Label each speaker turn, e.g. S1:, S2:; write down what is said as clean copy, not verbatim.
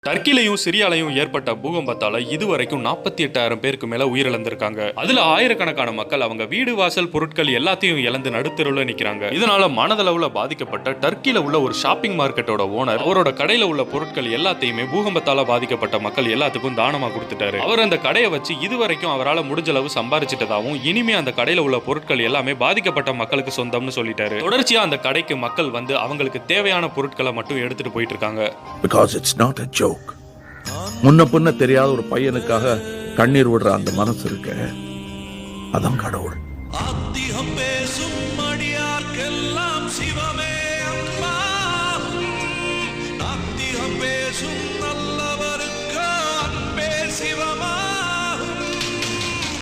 S1: டர்க்கிலையும் சிரியாலையும் ஏற்பட்ட பூகம்பத்தால இதுவரைக்கும் 48,000 பேருக்கு மேல உயிரிழந்திருக்காங்க. அதுல ஆயிரக்கணக்கான மக்கள் அவங்க வீடு வாசல் பொருட்கள் எல்லாத்தையும் இழந்து நடுத்தெருவுல நிக்கிறாங்க. இதனால மனதளவுல பாதிக்கப்பட்ட டர்க்கில உள்ள ஒரு ஷாப்பிங் மார்க்கெட்டோட ஓனர் அவரோட கடையில உள்ள பொருட்கள் எல்லாத்தையுமே பூகம்பத்தால பாதிக்கப்பட்ட மக்கள் எல்லாத்துக்கும் தானமா கொடுத்துட்டாரு. அவர் அந்த கடையை வச்சு இதுவரைக்கும் அவரால் முடிஞ்ச அளவு சம்பாரிச்சிட்டதாவும் இனிமே அந்த கடையில உள்ள பொருட்கள் எல்லாமே பாதிக்கப்பட்ட மக்களுக்கு சொந்தம்னு சொல்லிட்டாரு. தொடர்ச்சியா அந்த கடைக்கு மக்கள் வந்து அவங்களுக்கு தேவையான பொருட்களை மட்டும் எடுத்துட்டு போயிட்டு இருக்காங்க.
S2: முன்ன பின்ன தெரியாத ஒரு பையனுக்காக கண்ணீர் விடுற அந்த மனசு இருக்க, அதான் கடவுள்.
S3: சிவமே அம்மா, நாத்திகம் பேசும்